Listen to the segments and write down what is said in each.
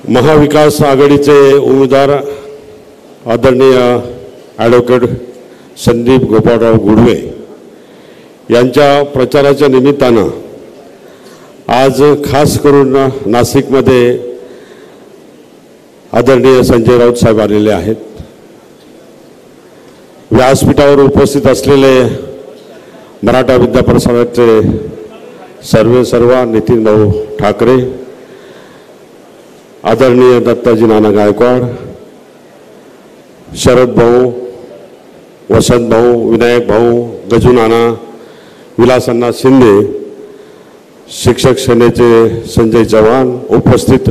महाविकास आघाडीचे उमेदवार आदरणीय ॲडव्होकेट संदीप गोपाळराव गुडवे यांच्या प्रचाराच्या निमित्तानं आज खास करून नाशिकमध्ये आदरणीय संजय राऊत साहेब आलेले आहेत। व्यासपीठावर उपस्थित असलेले मराठा विद्याप्रसाराचे सर्वेसर्वा नितीन भाऊ ठाकरे, आदरणीय दत्ताजी नाना गायकवाड, शरद भाऊ, वसंत भाऊ, विनायक भाऊ, गजू नाना, विलासअण्णा शिंदे, शिक्षक सेनेचे संजय चव्हाण, उपस्थित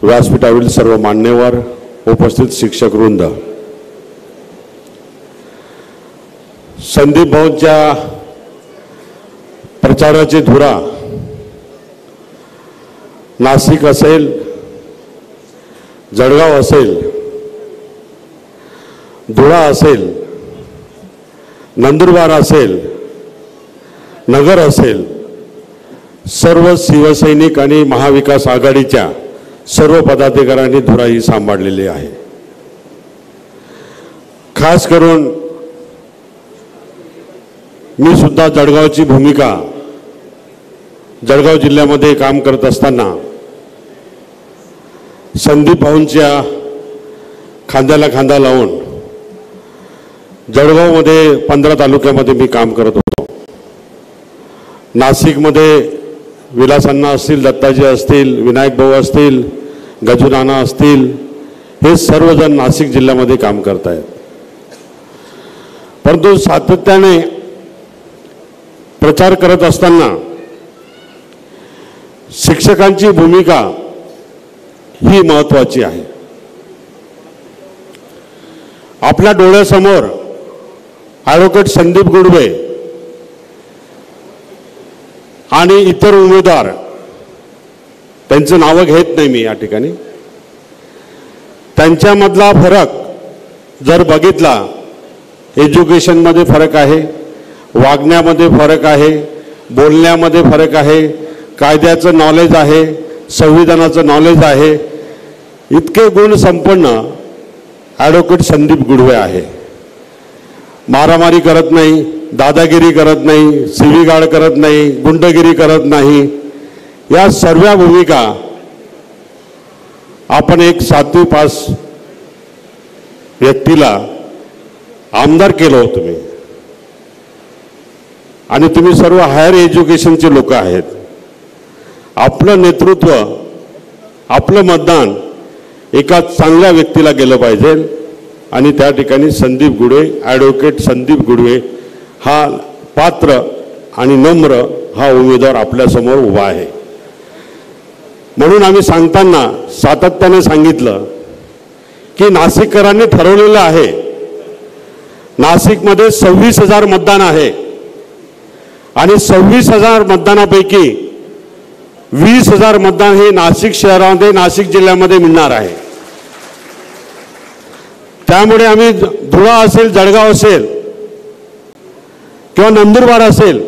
व्यासपीठावरील सर्व मान्यवर, उपस्थित शिक्षक वृंद, संदीप भाऊंच्या प्रचाराची धुरा नाशिक असेल, जळगाव असेल, धुळा असेल, नंदुरबार असेल, नगर असेल, सर्व शिवसैनिक आणि महाविकास आघाडीच्या सर्व पदाधिकाऱ्यांनी धुरा ही सांभाळलेली आहे। खास करून मी सुद्धा जळगावची भूमिका जळगाव जिल्ह्यामध्ये काम करत असताना संदीप भाऊंच्या खांद्याला खांदा लावून जळगावमध्ये 15 तालुक्यामध्ये मी काम करत होतो। नाशिकमध्ये विलासअण्णा असतील, दत्ताजी असतील, विनायक भाऊ असतील, गजू नाना असतील, हे सर्वजण नाशिक जिल्ह्यामध्ये काम करत आहेत। परंतु सातत्याने प्रचार करत असताना शिक्षकांची भूमिका ही महत्त्वाची आहे। आपल्या डोळ्यासमोर ॲडव्होकेट संदीप गुडवे आणि इतर उमेदवार, त्यांचं नाव घेत नाही मी या ठिकाणी, त्यांच्यामधला फरक जर बघितला, एज्युकेशनमध्ये फरक आहे, वागण्यामध्ये फरक आहे, बोलण्यामध्ये फरक आहे, कायद्याचं नॉलेज आहे, संविधानाचं नॉलेज आहे, इतके गुण संपन्न ॲडव्होकेट संदीप गुडवे आहे। मारामारी करत नाही, दादागिरी करत नाही, शिवीगाळ करत नाही, गुंडगिरी करत नाही। या सर्व भूमिका आपण एक 7वी पास व्यक्तीला आमदार केलं होतं तुम्ही, आणि तुम्ही सर्व हायर एज्युकेशनचे लोक आहेत। आपलं नेतृत्व, आपलं मतदान एका चांगल्या व्यक्तीला गेलं पाहिजे, आणि त्या ठिकाणी संदीप गुडवे, ॲडव्होकेट संदीप गुडवे हा पात्र आणि नम्र हा उमेदवार आपल्यासमोर उभा आहे। म्हणून आम्ही सांगताना सातत्याने सांगितलं की नाशिककरांनी ठरवलेलं आहे, नाशिकमध्ये 26,000 मतदान आहे, आणि 26,000 मतदानापैकी 20,000 मतदान हे नाशिक शहरामध्ये, नाशिक जिल्ह्यामध्ये मिळणार आहे। त्यामुळे आम्ही धुळा असेल, जळगाव असेल किंवा नंदुरबार असेल,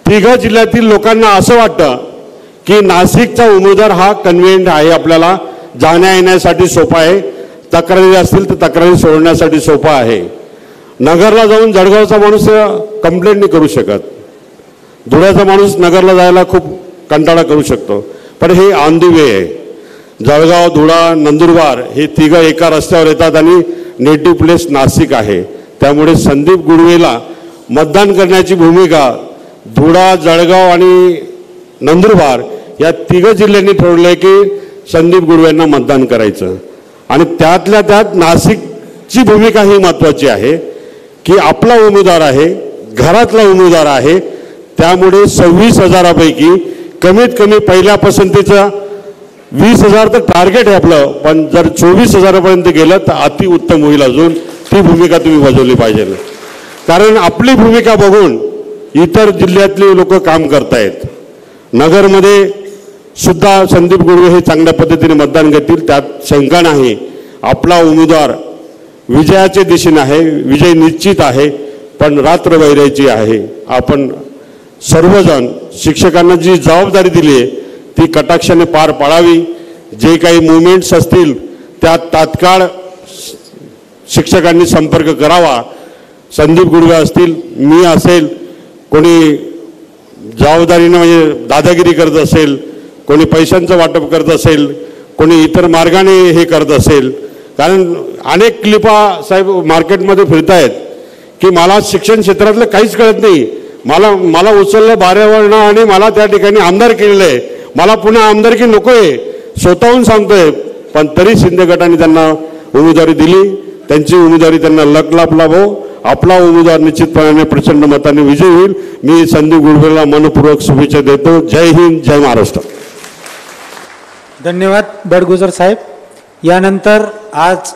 तिघा जिल्ह्यातील लोकांना असं वाटतं की नाशिकचा उमेदवार हा कन्व्हिनियंट आहे, आपल्याला जाण्या येण्यासाठी सोपा आहे, तक्रारी असतील तर तक्रारी सोडण्यासाठी सोपा आहे। नगरला जाऊन जळगावचा माणूस कंप्लेंट नाही करू शकत, धुळ्याचा माणूस नगरला जायला खूप कंटाळा करू शकतो, पण हे ऑन दी वे आहे। जळगाव, धुळा, नंदुरबार हे तिघं एका रस्त्यावर येतात आणि नेटिव्ह प्लेस नाशिक आहे। त्यामुळे संदीप गुडवेला मतदान करण्याची भूमिका धुळा, जळगाव आणि नंदुरबार या तिघं जिल्ह्यांनी ठरवलं आहे की संदीप गुडवेंना मतदान करायचं, आणि त्यातल्या त्यात नाशिकची भूमिका ही महत्त्वाची आहे की आपला उमेदवार आहे, घरातला उमेदवार आहे। त्यामुळे 26,000पैकी कमीत कमी पहिल्या पसंतीचा 20,000 तर टार्गेट आहे आपलं, पण जर 24,000पर्यंत गेलं तर अतिउत्तम होईल। अजून ती भूमिका तुम्ही बजावली पाहिजे, कारण आपली भूमिका बघून इतर जिल्ह्यातले लोक काम करतायत। नगरमध्ये सुद्धा संदीप गुडवे हे चांगल्या पद्धतीने मतदान घेतील, त्यात शंका नाही। आपला उमेदवार विजयाच्या दिशेने आहे, विजय निश्चित आहे, पण रात्र वैरायची आहे। आपण सर्वजण शिक्षकांना जी जबाबदारी दिली आहे ती कटाक्षाने पार पाडावी, जे काही मुवमेंट्स असतील त्यात तात्काळ शिक्षकांनी संपर्क करावा। संदीप गुडगे असतील, मी असेल, कोणी जबाबदारीने म्हणजे दादागिरी करत असेल, कोणी पैशांचं वाटप करत असेल, कोणी इतर मार्गाने हे करत असेल, कारण अनेक क्लिपा साहेब मार्केटमध्ये फिरत आहेत की मला शिक्षण क्षेत्रातलं काहीच कळत नाही, मला उचललं बाऱ्यावरनं आणि मला त्या ठिकाणी आमदार केलेलं आहे, मला पुन्हा आमदारकी नको आहे स्वतःहून सांगतोय। पण तरी शिंदे गटाने त्यांना उमेदवारी दिली, त्यांची उमेदवारी त्यांना लक लाभो, आपला उमेदवार निश्चितपणे प्रचंड मताने विजयी होईल। मी संदीप गुडगेला मनपूर्वक शुभेच्छा देतो। जय हिंद, जय महाराष्ट्र। धन्यवाद बडगुजर साहेब। यानंतर आज